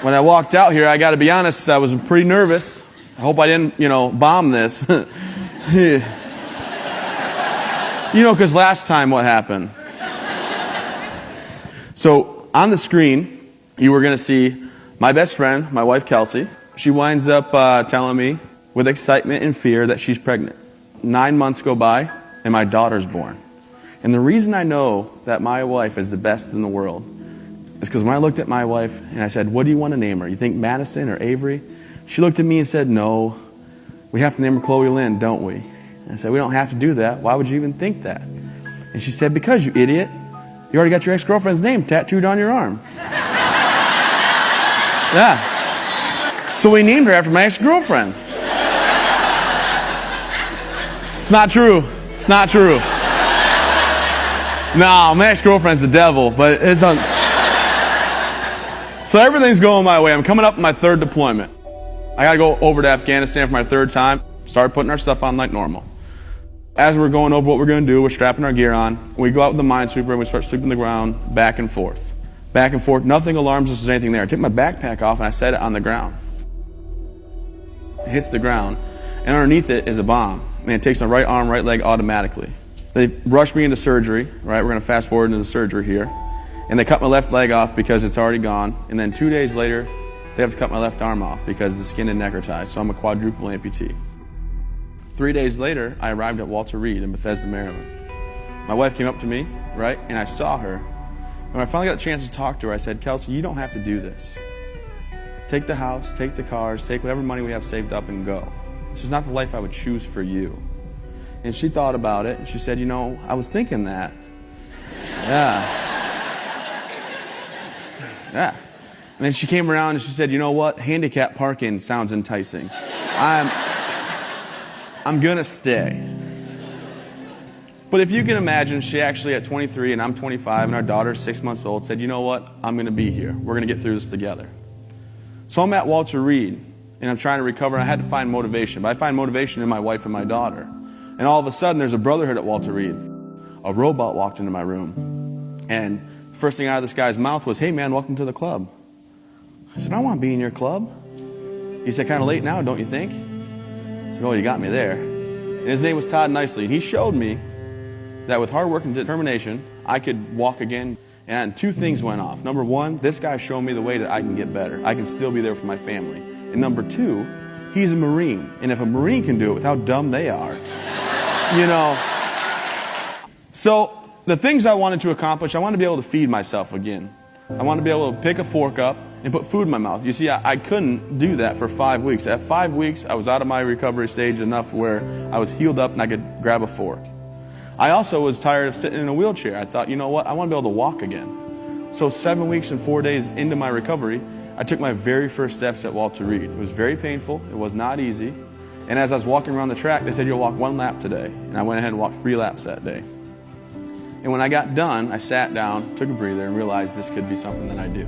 When I walked out here, I got to be honest, I was pretty nervous. I hope I didn't, bomb this. Because last time what happened? So on the screen, you were going to see my best friend, my wife Kelsey. She winds up telling me with excitement and fear that she's pregnant. 9 months go by and my daughter's born. And the reason I know that my wife is the best in the world is because when I looked at my wife and I said, what do you want to name her? You think Madison or Avery? She looked at me and said, no, we have to name her Chloe Lynn, don't we? And I said, we don't have to do that. Why would you even think that? And she said, because, you idiot. You already got your ex-girlfriend's name tattooed on your arm. Yeah. So we named her after my ex-girlfriend. It's not true. It's not true. No, my ex-girlfriend's the devil, but it's on. So everything's going my way. I'm coming up on my third deployment. I got to go over to Afghanistan for my third time. Start putting our stuff on like normal. As we're going over what we're going to do, we're strapping our gear on. We go out with the minesweeper and we start sweeping the ground back and forth. Back and forth. Nothing alarms us there's anything there. I take my backpack off and I set it on the ground. It hits the ground. And underneath it is a bomb. And it takes my right arm, right leg automatically. They rush me into surgery. Right, we're going to fast forward into the surgery here. And they cut my left leg off because it's already gone. And then 2 days later, they have to cut my left arm off because the skin and necrotized. So I'm a quadruple amputee. 3 days later, I arrived at Walter Reed in Bethesda, Maryland. My wife came up to me, right, and I saw her. When I finally got the chance to talk to her, I said, Kelsey, you don't have to do this. Take the house, take the cars, take whatever money we have saved up and go. This is not the life I would choose for you. And she thought about it, and she said, I was thinking that. Yeah. Yeah. And then she came around and she said, you know what? Handicap parking sounds enticing. I'm gonna stay. But if you can imagine, she actually at 23 and I'm 25 and our daughter's 6 months old said, you know what? I'm gonna be here. We're gonna get through this together. So I'm at Walter Reed and I'm trying to recover. I had to find motivation, but I find motivation in my wife and my daughter. And all of a sudden there's a brotherhood at Walter Reed. A robot walked into my room and the first thing out of this guy's mouth was, hey man, welcome to the club. I said, I want to be in your club. He said, kind of late now, don't you think? I said, oh, you got me there. And his name was Todd Nicely. He showed me that with hard work and determination, I could walk again. And two things went off. Number one, this guy showed me the way that I can get better. I can still be there for my family. And number two, he's a Marine. And if a Marine can do it with how dumb they are, So the things I wanted to accomplish, I wanted to be able to feed myself again. I wanted to be able to pick a fork up and put food in my mouth. You see, I couldn't do that for 5 weeks. At 5 weeks, I was out of my recovery stage enough where I was healed up and I could grab a fork. I also was tired of sitting in a wheelchair. I thought, you know what? I want to be able to walk again. So 7 weeks and 4 days into my recovery, I took my very first steps at Walter Reed. It was very painful. It was not easy. And as I was walking around the track, they said, you'll walk 1 lap today. And I went ahead and walked 3 laps that day. And when I got done, I sat down, took a breather, and realized this could be something that I do.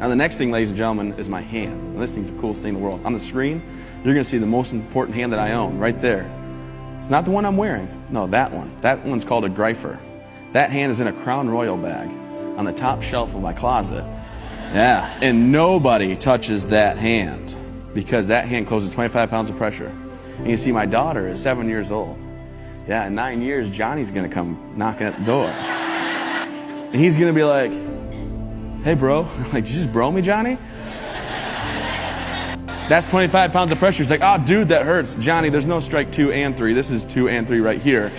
Now the next thing, ladies and gentlemen, is my hand. And this thing's the coolest thing in the world. On the screen, you're going to see the most important hand that I own, right there. It's not the one I'm wearing. No, that one. That one's called a Greifer. That hand is in a Crown Royal bag on the top shelf of my closet. Yeah, and nobody touches that hand because that hand closes 25 pounds of pressure. And you see, my daughter is 7 years old. Yeah, in 9 years, Johnny's going to come knocking at the door. And he's going to be like, hey, bro. Like, did you just bro me, Johnny? That's 25 pounds of pressure. He's like, oh, dude, that hurts. Johnny, there's no strike 2 and 3. This is 2 and 3 right here.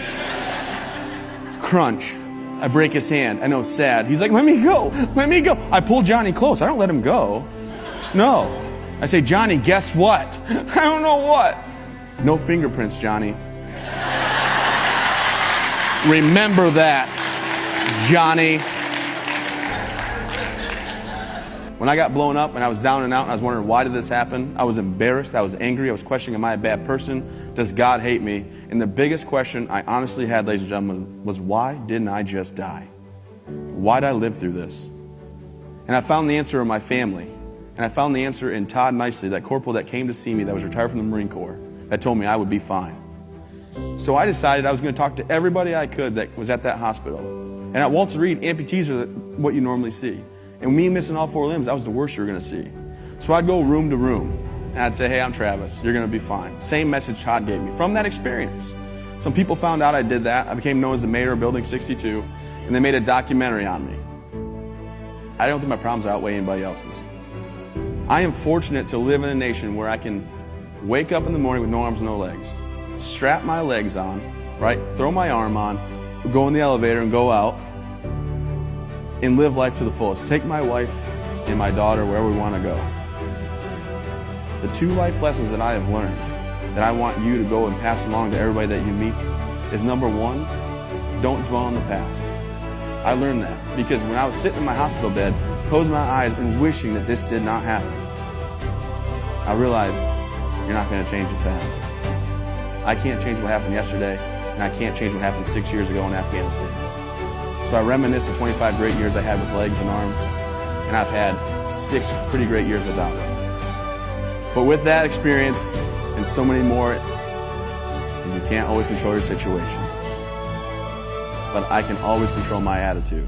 Crunch. I break his hand. I know, sad. He's like, let me go. Let me go. I pull Johnny close. I don't let him go. No. I say, Johnny, guess what? I don't know what. No fingerprints, Johnny. Remember that, Johnny. When I got blown up and I was down and out and I was wondering why did this happen, I was embarrassed, I was angry, I was questioning, am I a bad person? Does God hate me? And the biggest question I honestly had, ladies and gentlemen, was why didn't I just die? Why did I live through this? And I found the answer in my family. And I found the answer in Todd Nicely, that corporal that came to see me that was retired from the Marine Corps, that told me I would be fine. So I decided I was going to talk to everybody I could that was at that hospital. And at Walter Reed, amputees are what you normally see. And me missing all 4 limbs, that was the worst you were going to see. So I'd go room to room, and I'd say, hey, I'm Travis. You're going to be fine. Same message Todd gave me from that experience. Some people found out I did that. I became known as the mayor of Building 62, and they made a documentary on me. I don't think my problems outweigh anybody else's. I am fortunate to live in a nation where I can wake up in the morning with no arms, no legs, strap my legs on, right, throw my arm on, go in the elevator and go out and live life to the fullest. Take my wife and my daughter wherever we want to go. The 2 life lessons that I have learned that I want you to go and pass along to everybody that you meet is, number 1, don't dwell on the past. I learned that because when I was sitting in my hospital bed, closing my eyes and wishing that this did not happen, I realized you're not going to change the past. I can't change what happened yesterday, and I can't change what happened 6 years ago in Afghanistan. So I reminisce the 25 great years I had with legs and arms, and I've had 6 pretty great years without them. But with that experience and so many more, is you can't always control your situation. But I can always control my attitude.